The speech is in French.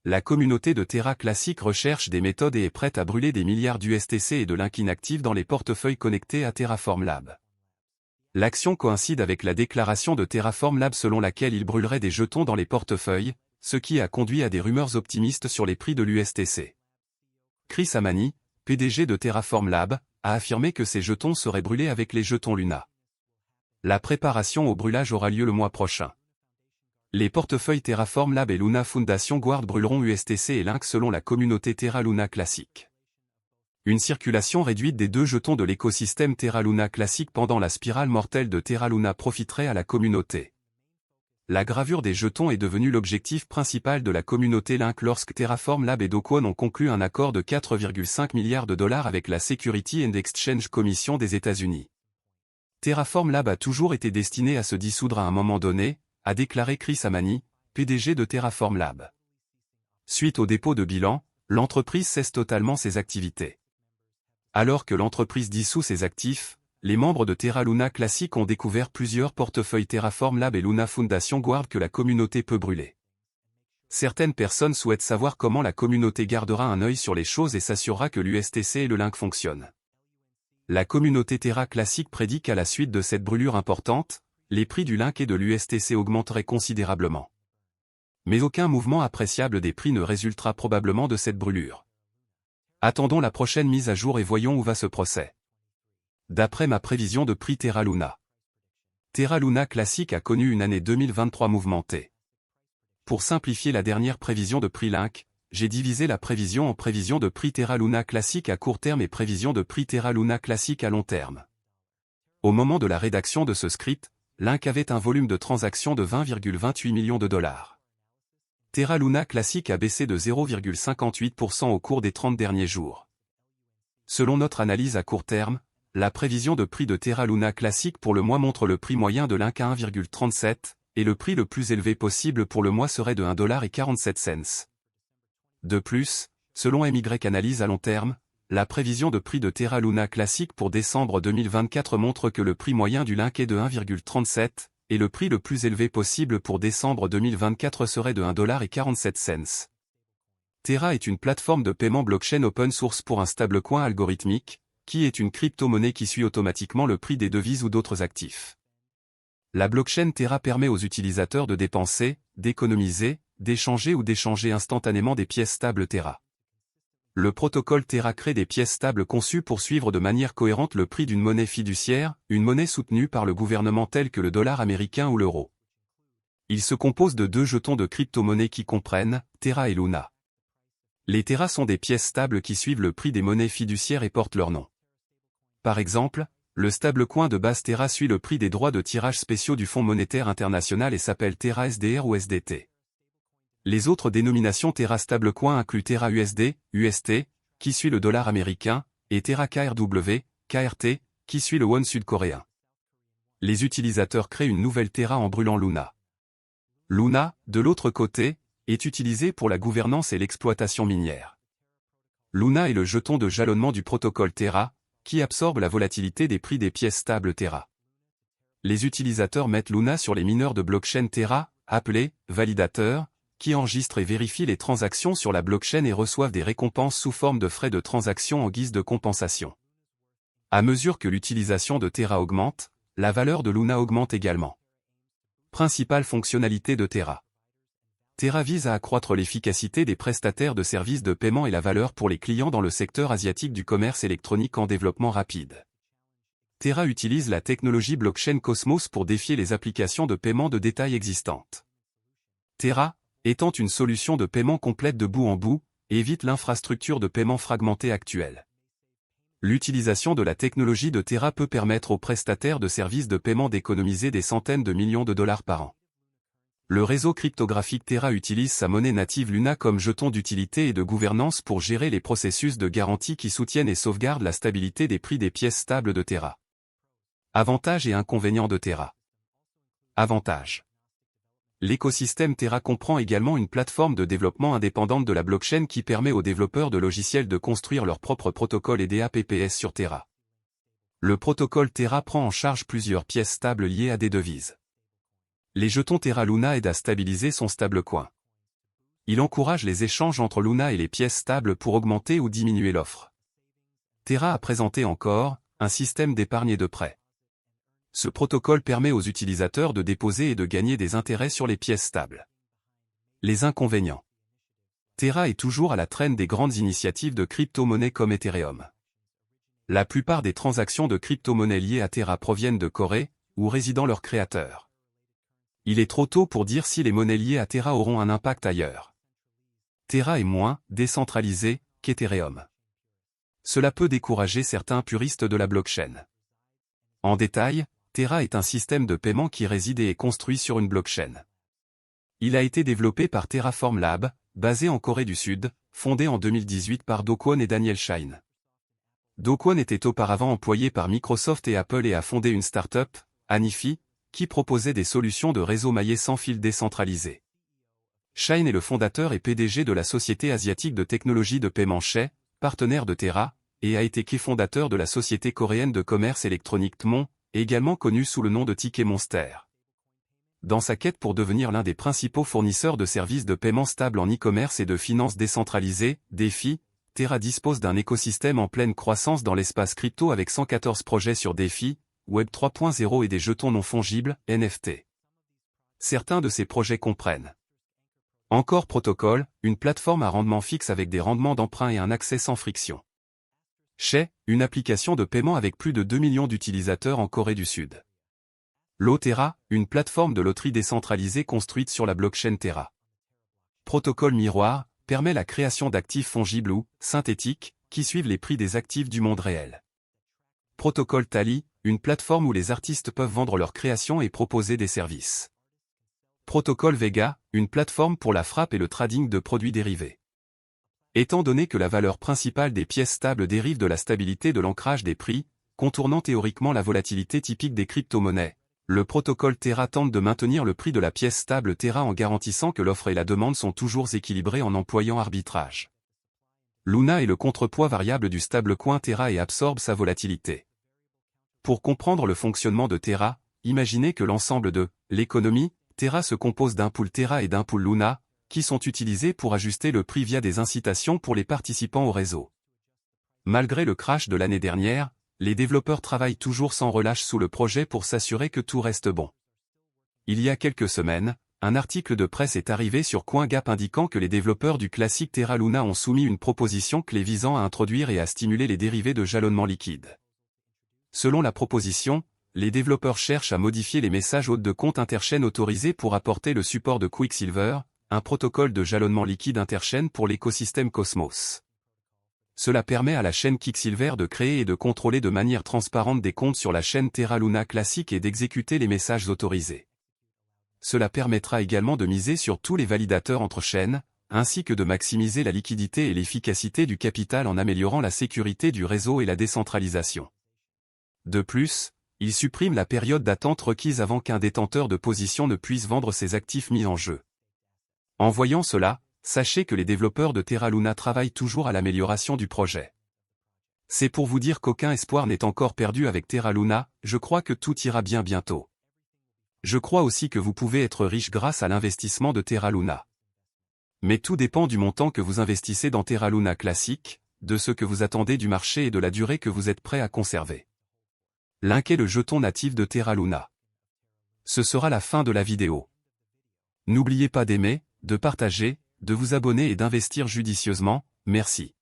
La communauté de Terra Classic recherche des méthodes et est prête à brûler des milliards d'USTC et de Link inactifs dans les portefeuilles connectés à Terraform Lab. L'action coïncide avec la déclaration de Terraform Lab selon laquelle il brûlerait des jetons dans les portefeuilles, ce qui a conduit à des rumeurs optimistes sur les prix de l'USTC. Chris Amani, PDG de Terraform Lab, a affirmé que ces jetons seraient brûlés avec les jetons Luna. La préparation au brûlage aura lieu le mois prochain. Les portefeuilles Terraform Lab et Luna Foundation Guard brûleront USTC et Link selon la communauté Terra Luna Classic. Une circulation réduite des deux jetons de l'écosystème Terra Luna Classic pendant la spirale mortelle de Terra Luna profiterait à la communauté. La gravure des jetons est devenue l'objectif principal de la communauté Link lorsque Terraform Lab et Do Kwon ont conclu un accord de 4,5 milliards de dollars avec la Security and Exchange Commission des États-Unis. Terraform Lab a toujours été destiné à se dissoudre à un moment donné, a déclaré Chris Amani, PDG de Terraform Lab. Suite au dépôt de bilan, l'entreprise cesse totalement ses activités. Alors que l'entreprise dissout ses actifs, les membres de Terra Luna Classic ont découvert plusieurs portefeuilles Terraform Lab et Luna Foundation Guard que la communauté peut brûler. Certaines personnes souhaitent savoir comment la communauté gardera un œil sur les choses et s'assurera que l'USTC et le Link fonctionnent. La communauté Terra Classic prédit qu'à la suite de cette brûlure importante, les prix du Link et de l'USTC augmenteraient considérablement. Mais aucun mouvement appréciable des prix ne résultera probablement de cette brûlure. Attendons la prochaine mise à jour et voyons où va ce procès. D'après ma prévision de prix Terra Luna. Terra Luna Classic a connu une année 2023 mouvementée. Pour simplifier la dernière prévision de prix Link, j'ai divisé la prévision en prévision de prix Terra Luna Classic à court terme et prévision de prix Terra Luna Classic à long terme. Au moment de la rédaction de ce script, Link avait un volume de transactions de 20,28 millions de dollars. Terra Luna Classic a baissé de 0,58% au cours des 30 derniers jours. Selon notre analyse à court terme, la prévision de prix de Terra Luna Classic pour le mois montre le prix moyen de Link à 1,37, et le prix le plus élevé possible pour le mois serait de $1,47. De plus, selon MY Analyse à long terme, la prévision de prix de Terra Luna Classic pour décembre 2024 montre que le prix moyen du Link est de 1,37, et le prix le plus élevé possible pour décembre 2024 serait de $1,47. Terra est une plateforme de paiement blockchain open source pour un stablecoin algorithmique, qui est une crypto-monnaie qui suit automatiquement le prix des devises ou d'autres actifs. La blockchain Terra permet aux utilisateurs de dépenser, d'économiser, d'échanger ou d'échanger instantanément des pièces stables Terra. Le protocole Terra crée des pièces stables conçues pour suivre de manière cohérente le prix d'une monnaie fiduciaire, une monnaie soutenue par le gouvernement telle que le dollar américain ou l'euro. Il se compose de deux jetons de crypto-monnaies qui comprennent Terra et Luna. Les Terra sont des pièces stables qui suivent le prix des monnaies fiduciaires et portent leur nom. Par exemple, le stablecoin de base Terra suit le prix des droits de tirage spéciaux du Fonds monétaire international et s'appelle Terra SDR ou SDT. Les autres dénominations Terra stablecoin incluent Terra USD, UST, qui suit le dollar américain, et Terra KRW, KRT, qui suit le won sud-coréen. Les utilisateurs créent une nouvelle Terra en brûlant Luna. Luna, de l'autre côté, est utilisée pour la gouvernance et l'exploitation minière. Luna est le jeton de jalonnement du protocole Terra, qui absorbe la volatilité des prix des pièces stables Terra. Les utilisateurs mettent Luna sur les mineurs de blockchain Terra, appelés validateurs, qui enregistrent et vérifient les transactions sur la blockchain et reçoivent des récompenses sous forme de frais de transaction en guise de compensation. À mesure que l'utilisation de Terra augmente, la valeur de Luna augmente également. Principale fonctionnalité de Terra. Terra vise à accroître l'efficacité des prestataires de services de paiement et la valeur pour les clients dans le secteur asiatique du commerce électronique en développement rapide. Terra utilise la technologie blockchain Cosmos pour défier les applications de paiement de détail existantes. Terra, étant une solution de paiement complète de bout en bout, évite l'infrastructure de paiement fragmentée actuelle. L'utilisation de la technologie de Terra peut permettre aux prestataires de services de paiement d'économiser des centaines de millions de dollars par an. Le réseau cryptographique Terra utilise sa monnaie native Luna comme jeton d'utilité et de gouvernance pour gérer les processus de garantie qui soutiennent et sauvegardent la stabilité des prix des pièces stables de Terra. Avantages et inconvénients de Terra. Avantages. L'écosystème Terra comprend également une plateforme de développement indépendante de la blockchain qui permet aux développeurs de logiciels de construire leur propre protocole et DApps sur Terra. Le protocole Terra prend en charge plusieurs pièces stables liées à des devises. Les jetons Terra Luna aident à stabiliser son stablecoin. Il encourage les échanges entre Luna et les pièces stables pour augmenter ou diminuer l'offre. Terra a présenté encore un système d'épargne et de prêt. Ce protocole permet aux utilisateurs de déposer et de gagner des intérêts sur les pièces stables. Les inconvénients. Terra est toujours à la traîne des grandes initiatives de crypto-monnaies comme Ethereum. La plupart des transactions de crypto-monnaies liées à Terra proviennent de Corée, où résident leurs créateurs. Il est trop tôt pour dire si les monnaies liées à Terra auront un impact ailleurs. Terra est moins décentralisé qu'Ethereum. Cela peut décourager certains puristes de la blockchain. En détail, Terra est un système de paiement qui réside et est construit sur une blockchain. Il a été développé par Terraform Lab, basé en Corée du Sud, fondé en 2018 par Do Kwon et Daniel Shine. Do Kwon était auparavant employé par Microsoft et Apple et a fondé une start-up, Anifi, qui proposait des solutions de réseau maillé sans fil décentralisé. Shine est le fondateur et PDG de la société asiatique de technologie de paiement Shay, partenaire de Terra, et a été cofondateur de la société coréenne de commerce électronique Tmon, également connue sous le nom de Ticket Monster. Dans sa quête pour devenir l'un des principaux fournisseurs de services de paiement stable en e-commerce et de finances décentralisées, DeFi, Terra dispose d'un écosystème en pleine croissance dans l'espace crypto avec 114 projets sur DeFi, Web 3.0 et des jetons non fongibles, NFT. Certains de ces projets comprennent Encore Protocol, une plateforme à rendement fixe avec des rendements d'emprunt et un accès sans friction. Shay, une application de paiement avec plus de 2 millions d'utilisateurs en Corée du Sud. Terra, une plateforme de loterie décentralisée construite sur la blockchain Terra. Protocole Miroir, permet la création d'actifs fongibles ou synthétiques, qui suivent les prix des actifs du monde réel. Protocole Tally, une plateforme où les artistes peuvent vendre leurs créations et proposer des services. Protocole Vega, une plateforme pour la frappe et le trading de produits dérivés. Étant donné que la valeur principale des pièces stables dérive de la stabilité de l'ancrage des prix, contournant théoriquement la volatilité typique des crypto-monnaies, le protocole Terra tente de maintenir le prix de la pièce stable Terra en garantissant que l'offre et la demande sont toujours équilibrées en employant arbitrage. Luna est le contrepoids variable du stablecoin Terra et absorbe sa volatilité. Pour comprendre le fonctionnement de Terra, imaginez que l'ensemble de l'économie Terra se compose d'un pool Terra et d'un pool Luna, qui sont utilisés pour ajuster le prix via des incitations pour les participants au réseau. Malgré le crash de l'année dernière, les développeurs travaillent toujours sans relâche sous le projet pour s'assurer que tout reste bon. Il y a quelques semaines, un article de presse est arrivé sur CoinGap indiquant que les développeurs du classique Terra Luna ont soumis une proposition clé visant à introduire et à stimuler les dérivés de jalonnement liquide. Selon la proposition, les développeurs cherchent à modifier les messages hôtes de compte interchaîne autorisés pour apporter le support de Quicksilver, un protocole de jalonnement liquide interchaîne pour l'écosystème Cosmos. Cela permet à la chaîne Quicksilver de créer et de contrôler de manière transparente des comptes sur la chaîne Terra Luna classique et d'exécuter les messages autorisés. Cela permettra également de miser sur tous les validateurs entre chaînes, ainsi que de maximiser la liquidité et l'efficacité du capital en améliorant la sécurité du réseau et la décentralisation. De plus, il supprime la période d'attente requise avant qu'un détenteur de position ne puisse vendre ses actifs mis en jeu. En voyant cela, sachez que les développeurs de Terra Luna travaillent toujours à l'amélioration du projet. C'est pour vous dire qu'aucun espoir n'est encore perdu avec Terra Luna, je crois que tout ira bien bientôt. Je crois aussi que vous pouvez être riche grâce à l'investissement de Terra Luna. Mais tout dépend du montant que vous investissez dans Terra Luna classique, de ce que vous attendez du marché et de la durée que vous êtes prêt à conserver. Link est le jeton natif de Terra Luna. Ce sera la fin de la vidéo. N'oubliez pas d'aimer, de partager, de vous abonner et d'investir judicieusement, merci.